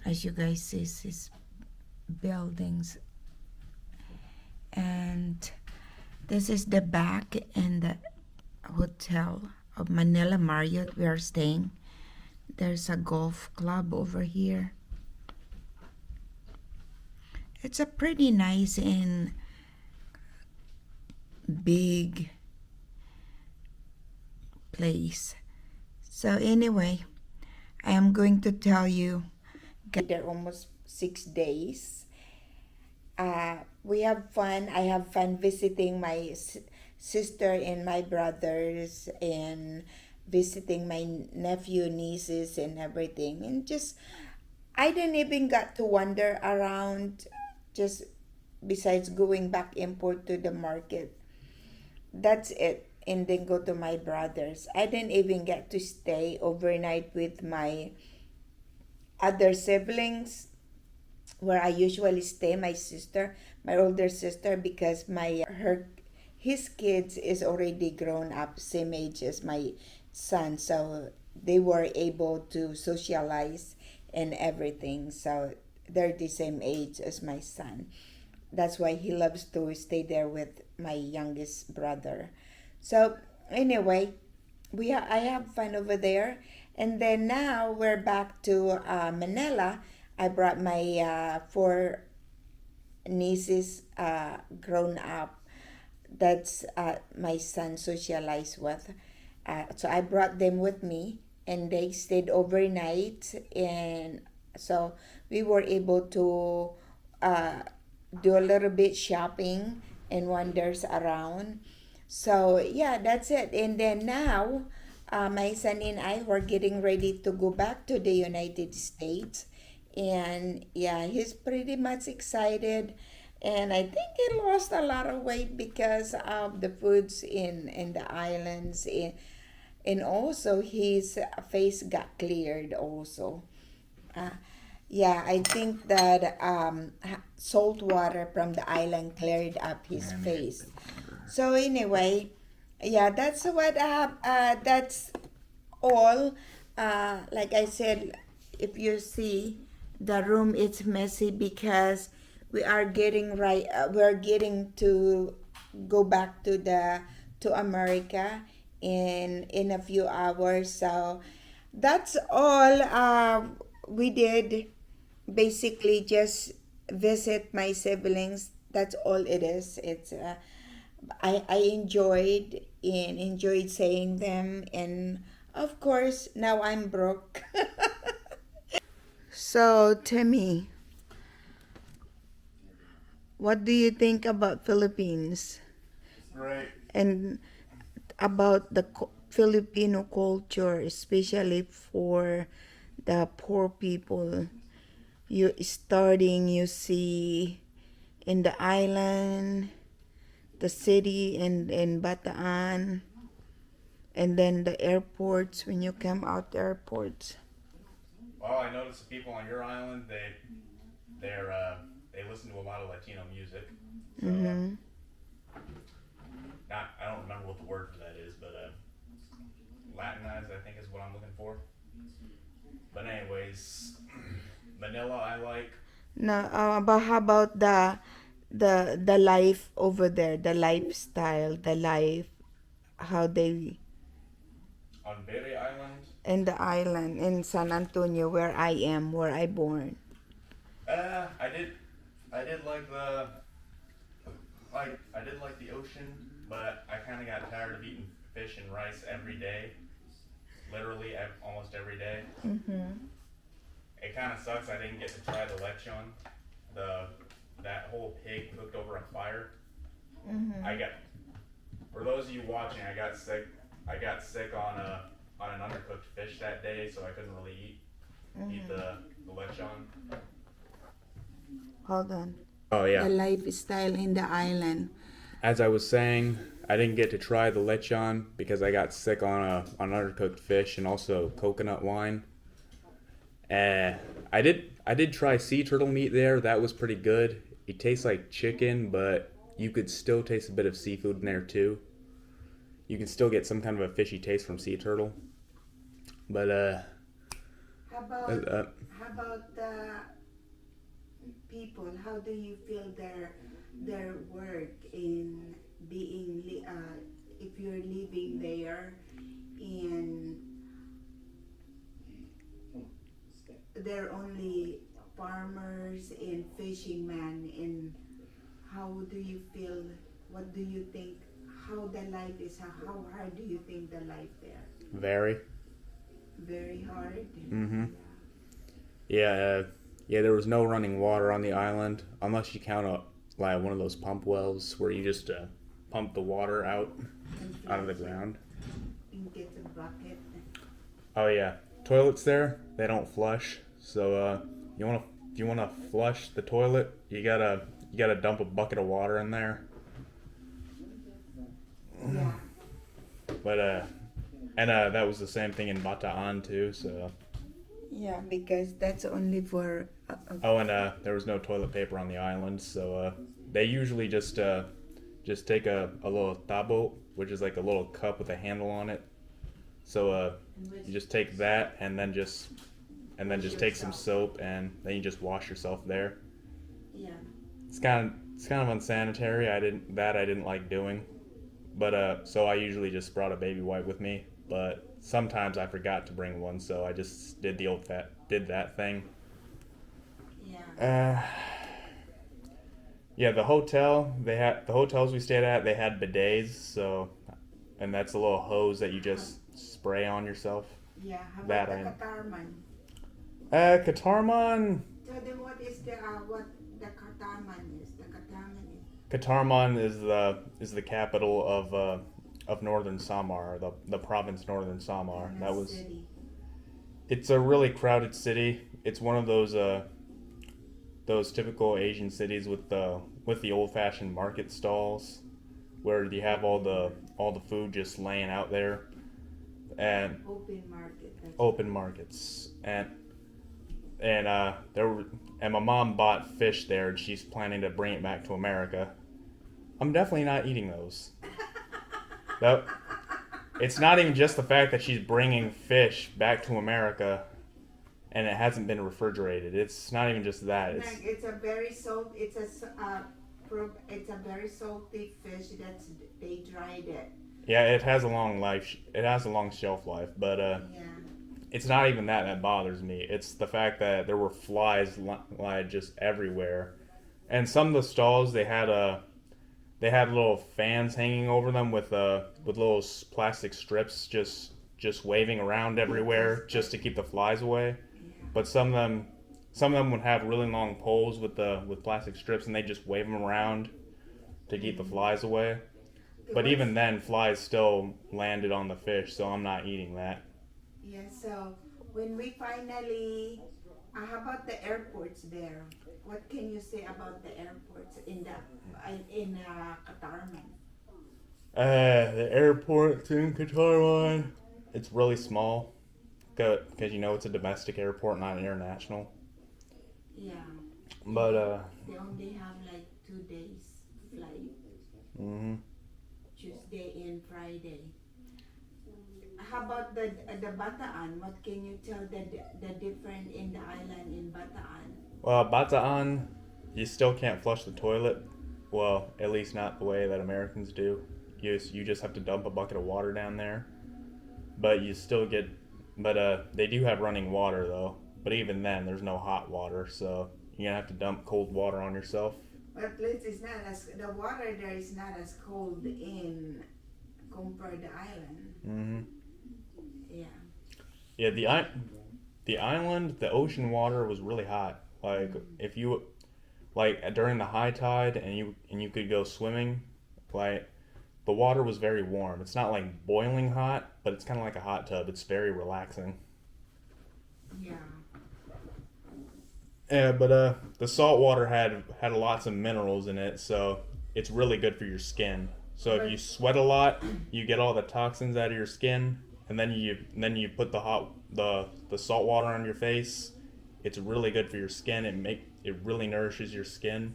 As you guys see, these buildings. And this is the back in the hotel of Manila Marriott we are staying. There's a golf club over here. It's a pretty nice and big place. So anyway, I am going to tell you, there almost 6 days. We have fun. I have fun visiting my sister and my brothers and visiting my nephew, nieces, and everything. And just, I didn't even got to wander around just besides going back and forth to the market. That's it. And then go to my brothers. I didn't even get to stay overnight with my other siblings where I usually stay, my sister, my older sister, because his kids is already grown up, same age as my son, so they were able to socialize and everything. So they're the same age as my son. That's why he loves to stay there with my youngest brother. So anyway, I have fun over there, and then now we're back to Manila. I brought my four nieces grown up. That's my son socialized with. So I brought them with me, and they stayed overnight, and so we were able to do a little bit shopping and wanders around. So yeah, that's it. And then now, my son and I were getting ready to go back to the United States, and yeah, he's pretty much excited. And I think he lost a lot of weight because of the foods in the islands, and also his face got cleared also. Uh, yeah, I think that salt water from the island cleared up his face. So anyway, yeah, that's all. Like I said, if you see the room, it's messy because we're getting to go back to America in a few hours. So that's all we did. Basically, just visit my siblings. That's all it is. I enjoyed saying them, and of course now I'm broke. So Timmy, what do you think about Philippines Right. and about the Filipino culture, especially for the poor people? You see in the island, the city in Bataan, and then the airports when you come out the airports. Well, I noticed the people on your island they listen to a lot of Latino music. So Mm-hmm. not I don't remember what the word for that is, but Latinized I think is what I'm looking for. But anyways, Manila I like. Now, but how about the life over there, the lifestyle, the life, how they On Bere Island, in the island in San Antonio, where I am, where I born. uh, I did I did like the ocean, but I kind of got tired of eating fish and rice every day, literally almost every day. Mm-hmm. It kind of sucks I didn't get to try the lechon, the that whole pig cooked over a fire. Mm-hmm. I got For those of you watching, I got sick. I got sick on an undercooked fish that day, so I couldn't really eat Mm-hmm. the lechon. Hold on. Oh The yeah. lifestyle in the island. As I was saying, I didn't get to try the lechon because I got sick on undercooked fish and also coconut wine. Uh, I did try sea turtle meat there. That was pretty good. It tastes like chicken, but you could still taste a bit of seafood in there too. You can still get some kind of a fishy taste from sea turtle. But How about uh, how about the people, how do you feel their work in being if you're living there and they're only farmers and fishing men, and how do you feel, what do you think, how the life is, how hard do you think the life there? Very. Very hard. Mm-hmm. Yeah, yeah. There was no running water on the island unless you count like one of those pump wells where you just pump the water And out of the flush it ground. and get a bucket. Oh yeah, toilets there they don't flush. So you wanna if you wanna flush the toilet, you gotta dump a bucket of water in there. Yeah. But and that was the same thing in Bataan too. So Yeah, because that's only for oh, and there was no toilet paper on the island, so they usually just take a little tabo, which is like a little cup with a handle on it. So you just take that and then just take some soap and then you just wash yourself there. yeah. It's kind of unsanitary. I didn't like doing, but so I usually just brought a baby wipe with me. But sometimes I forgot to bring one, so I just did that thing. Yeah. Uh, yeah, the hotels we stayed at they had bidets, so and that's a little hose that you just spray on yourself. Yeah. How That about the I Katarman? Katarman. Tell them what the Katarman is. The Katarman is Katarman is the capital of Northern Samar, the province Northern Samar. in a That was city. It's a really crowded city. It's one of those typical Asian cities with the old-fashioned market stalls where you have all the food just laying out there and Open market. That's open markets and there were and my mom bought fish there and she's planning to bring it back to America. I'm definitely not eating those. That It's not even just the fact that she's bringing fish back to America and it hasn't been refrigerated. It's not even just that. Like, it's a very salt. It's a very salty fish. They dried it. Yeah, it has a long life. It has a long shelf life, but Yeah. it's not even that bothers me. It's the fact that there were flies like just everywhere, and some of the stalls they had little fans hanging over them with little plastic strips just waving around everywhere just to keep the flies away. Yeah. But some of them would have really long poles with plastic strips, and they just wave them around to keep the flies away. But even then, flies still landed on the fish, so I'm not eating that. Yeah. So when we finally, how about the airports there? What can you say about the airports in Katarman? The airport in Qatar, it's really small because it's a domestic airport, not an international. Yeah. But They only have like 2 days flight, mhm. Tuesday and Friday. How about the Bataan? What can you tell the different in the island in Bataan? Well, Bataan, you still can't flush the toilet. Well, at least not the way that Americans do. You just have to dump a bucket of water down there. But you still get, but they do have running water though. But even then, there's no hot water, so you're gonna have to dump cold water on yourself. But at least it's not as the water there is not as cold in compared to the island. Mhm. Yeah. Yeah, the island, the ocean water was really hot. Like if you like during the high tide and you could go swimming, like the water was very warm. It's not like boiling hot, but it's kind of like a hot tub. It's very relaxing. Yeah. Yeah, but the salt water had lots of minerals in it, so it's really good for your skin. So if you sweat a lot, you get all the toxins out of your skin, and then you put the salt water on your face. It's really good for your skin. It really nourishes your skin.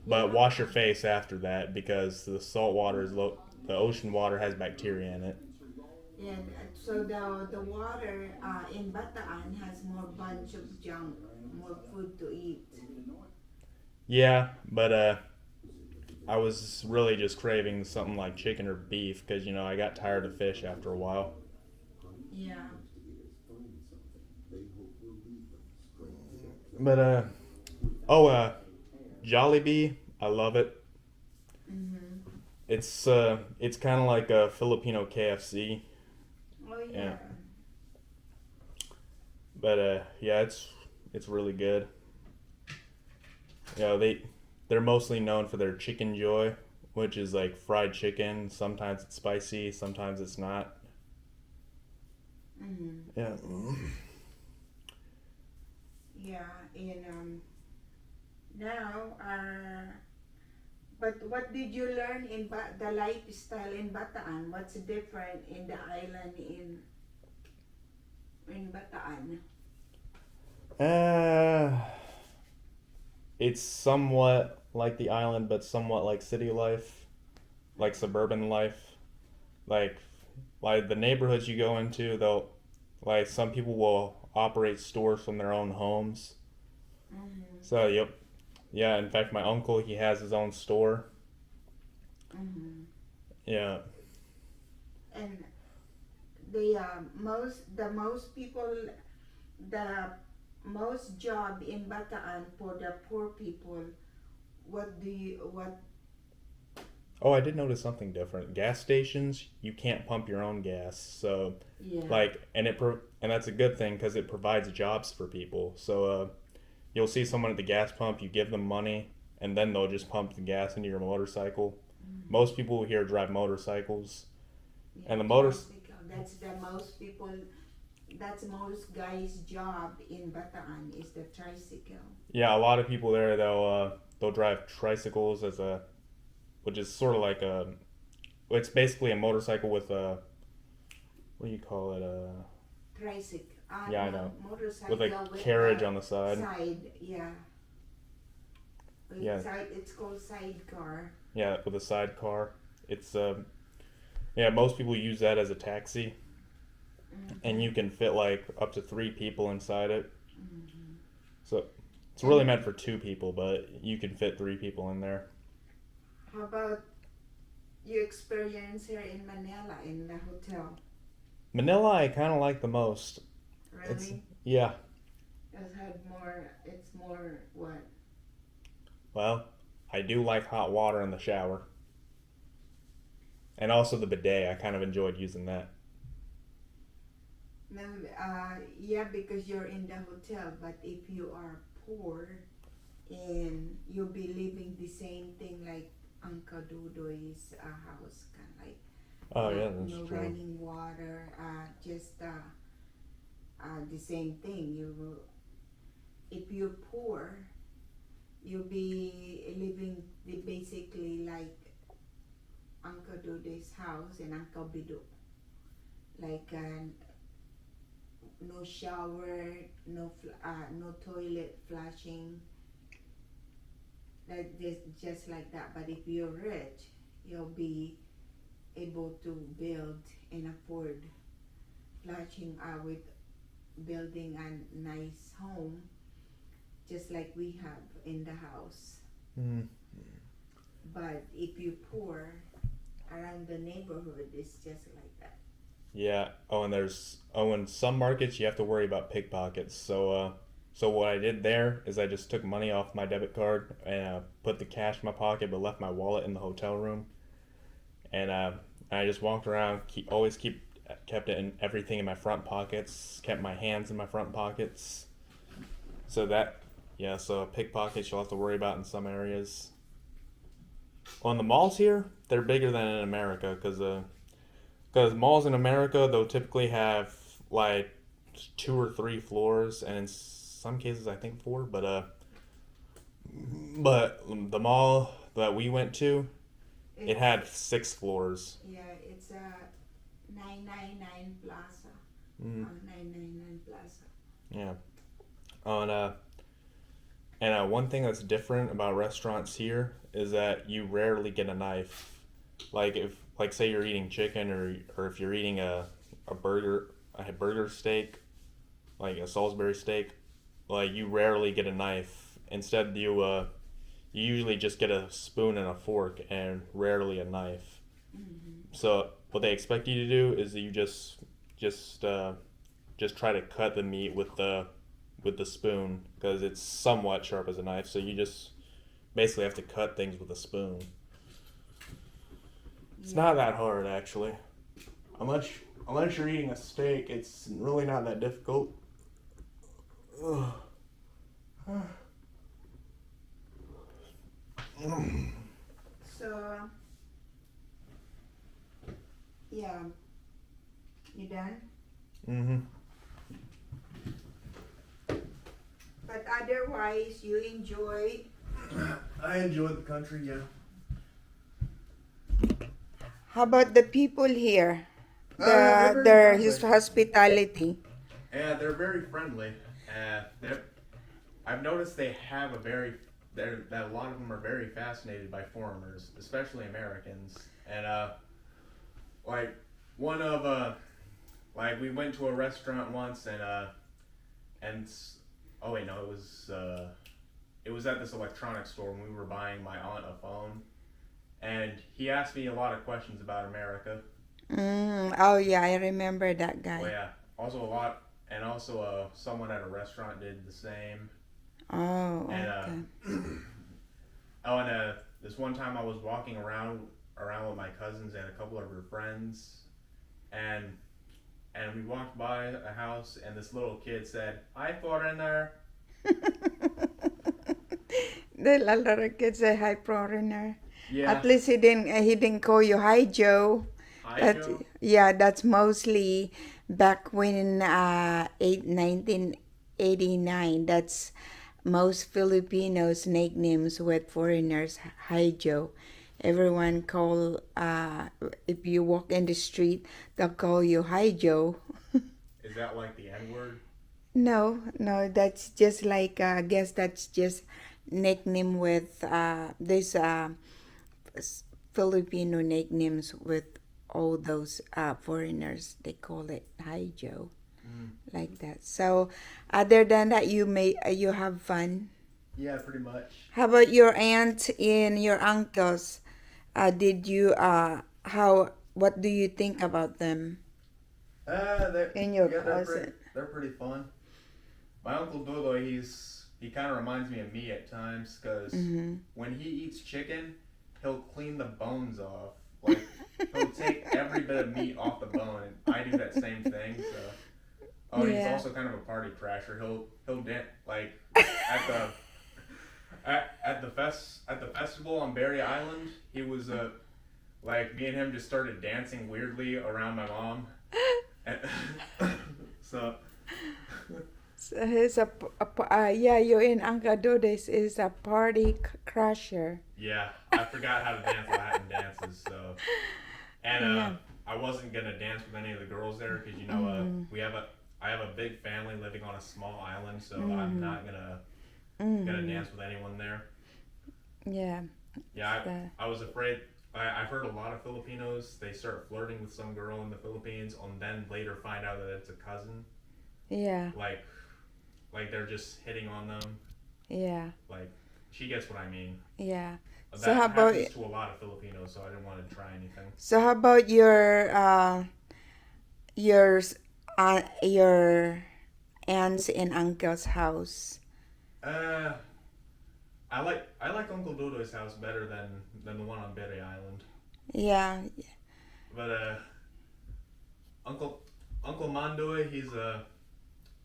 But wash your face after that because the salt water the ocean water has bacteria in it. Yeah. So the water in Bataan has more bunch of junk, more food to eat. Yeah, but I was really just craving something like chicken or beef because I got tired of fish after a while. Yeah. But oh, Jollibee, I love it. Mm-hmm. It's kind of like a Filipino KFC. Oh Yeah, yeah. but yeah, it's really good. They're mostly known for their chicken joy, which is like fried chicken. Sometimes it's spicy, sometimes it's not. Mm-hmm. Yeah. Yeah. And now but what did you learn in the lifestyle in Bataan? What's different in the island in Bataan? Uh, it's somewhat like the island, but somewhat like city life, like suburban life. Like, like the neighborhoods you go into, they'll like some people will operate stores from their own homes. Mm-hmm. So, yep, yeah. In fact, my uncle he has his own store. Mm-hmm. Yeah. And the most people, the most job in Bataan for the poor people. What? Oh, I did notice something different. Gas stations, you can't pump your own gas. So, Yeah. like, and that's a good thing because it provides jobs for people. So, you'll see someone at the gas pump, you give them money, and then they'll just pump the gas into your motorcycle. Mm-hmm. Most people here drive motorcycles, Yeah, and the motors. tricycle. That's the most people. That's most guys' job in Bataan is the tricycle. Yeah, a lot of people there they'll drive tricycles which is sort of like a. It's basically a motorcycle with a what do you call it? Tricycle. Yeah, I No, know, with a motorcycle with carriage the on the side. side. Yeah. With Yeah, side. It's called sidecar. yeah, with a sidecar. It's yeah, most people use that as a taxi, and Mm-hmm. you can fit like up to 3 people inside it. Mm-hmm. So it's really And meant for 2 people, but you can fit 3 people in there. how about you experience here in Manila in the hotel? Manila, I kind of like the most. It's Really? yeah. It's had more. It's more what? Well, I do like hot water in the shower, and also the bidet. I kind of enjoyed using that. No, yeah, because you're in the hotel. But if you are poor and you'll be living the same thing like Uncle Dudoy's house, kind of like Oh yeah, that's no true. running water, just the same thing. If you're poor, you'll be living basically like Uncle Dudoy's house and Uncle Bido, like no shower, no toilet flushing, that just like that. But if you're rich, you'll be able to build and afford flushing with building a nice home, just like we have in the house. Mm. But if you're poor, around the neighborhood, it's just like that. Yeah. In some markets you have to worry about pickpockets. So what I did there is I just took money off my debit card and put the cash in my pocket, but left my wallet in the hotel room, and I just walked around, kept it in everything in my front pockets, kept my hands in my front pockets. So that, yeah, so pickpockets you'll have to worry about in some areas. On the malls here, they're bigger than in America because malls in America they'll typically have like 2 or 3 floors, and in some cases I think 4. But the mall that we went to, it It's had 6 floors. Yeah, it's a 999 Plaza. Mm, 999 Plaza. yeah. Oh, and one thing that's different about restaurants here is that you rarely get a knife. Like say you're eating chicken or if you're eating a burger steak, like a Salisbury steak, like you rarely get a knife. Instead, you usually just get a spoon and a fork and rarely a knife. So what they expect you to do is that you just just try to cut the meat with the spoon because it's somewhat sharp as a knife. So you just basically have to cut things with a spoon. It's not that hard actually, unless you're eating a steak. It's really not that difficult. Ugh. So, yeah, you done? Mm-hmm. But otherwise, you enjoy. I enjoyed the country, yeah. How about the people here? They're very Their friendly. his hospitality. Yeah, they're very friendly. I've noticed they have that a lot of them are very fascinated by foreigners, especially Americans. And like one of like we went to a restaurant once and oh wait no it was at this electronics store when we were buying my aunt a phone, and he asked me a lot of questions about America. Oh yeah, I remember that guy. Well, yeah, also a lot, and also someone at a restaurant did the same. Oh, And okay. oh, and this one time I was walking around with my cousins and a couple of her friends, and we walked by a house, and this little kid said, "Hi, foreigner." The other kids say hi, foreigner. Yeah. At least he didn't call you hi, Joe. Hi, That Joe. yeah, that's mostly back when 1989. That's most Filipinos nicknames with foreigners. Hi, Joe. Everyone call if you walk in the street, they'll call you hi, Joe. Is that like the N word? No, no, that's just like I guess that's just nickname with this Filipino nicknames with all those foreigners. They call it "Hi Joe," like that. So, other than that, you have fun. Yeah, pretty much. How about your aunt and your uncles? Did you how? What do you think about them and your cousin? They're pretty fun. My uncle Dodo, he kind of reminds me of me at times because when he eats chicken, he'll clean the bones off. Like he'll take every bit of meat off the bone, and I do that same thing. So, oh, he's Yeah. also kind of a party crasher. He'll dance like at the at the festival on Berry Island. He was like me and him just started dancing weirdly around my mom. And, so. So he's yeah, you and Uncle Dodes is a party crusher. Yeah, I forgot how to dance Latin dances, so and Yeah. I wasn't gonna dance with any of the girls there because I have a big family living on a small island, so I'm not gonna dance with anyone there. Yeah. Yeah, I was afraid. I've heard a lot of Filipinos, they start flirting with some girl in the Philippines and then later find out that it's a cousin. Yeah. Like they're just hitting on them. Yeah. Like she gets what I mean. Yeah. That So how about happens to a lot of Filipinos, so I didn't want to try anything. so how about your your aunts and uncle's house? Uh, I like Uncle Dodo's house better than the one on Berry Island. Yeah. But Uncle Mandoy,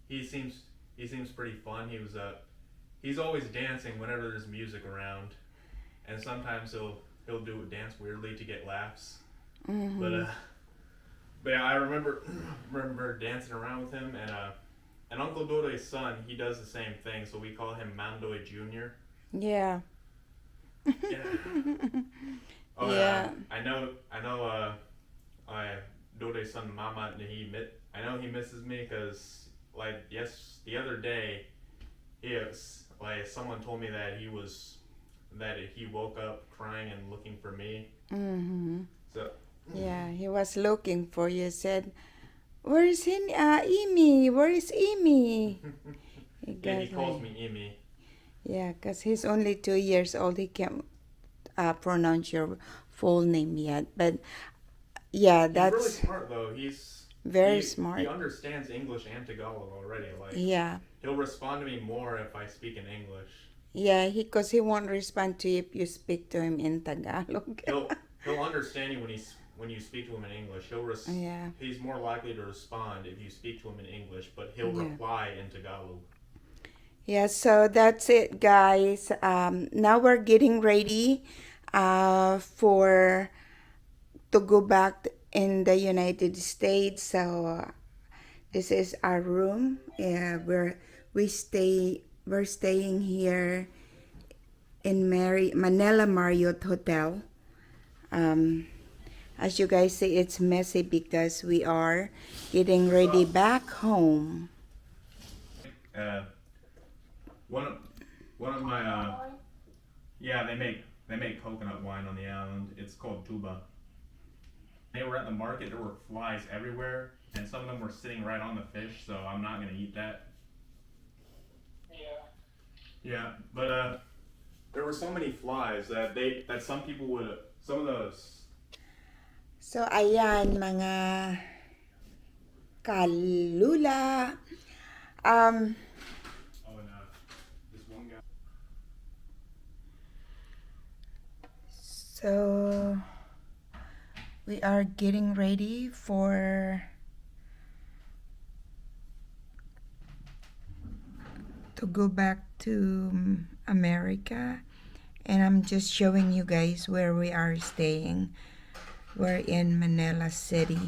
he seems pretty fun. He's always dancing whenever there's music around, and sometimes he'll do a dance weirdly to get laughs. But yeah, I remember dancing around with him, and Uncle Dodo's son, he does the same thing. So we call him Mandoy Junior. Yeah. Yeah. Oh, Yeah. I know. Dode's son Mama, I know he misses me because the other day, someone told me that he woke up crying and looking for me. So Yeah, he was looking for you. Said, "Where is Amy? Where is Amy?" yeah, he calls me Imi. Yeah, because he's only 2 years old. He can't pronounce your full name yet. But yeah, He's really that's smart though. very He smart. understands English and Tagalog already. Like Yeah. he'll respond to me more if I speak in English. Yeah, because he won't respond to you if you speak to him in Tagalog. He'll understand you when you speak to him in English. Yeah. He's more likely to respond if you speak to him in English, but he'll Yeah. reply in Tagalog. Yeah, so that's it, guys. Now we're getting ready for to go back in the United States. So this is our room. Yeah, we're staying here in Manila Marriott Hotel. Um, as you guys see, it's messy because we are getting ready back home. Uh, one of one of my yeah, they make coconut wine on the island. It's called tuba. They were at the market. There were flies everywhere, and some of them were sitting right on the fish. So I'm not gonna eat that. Yeah, but there were so many flies that some people would some of those. So ayan mga kalula. Um, Oh, and this one guy. so we are getting ready for to go back to America, and I'm just showing you guys where we are staying. We're in Manila City.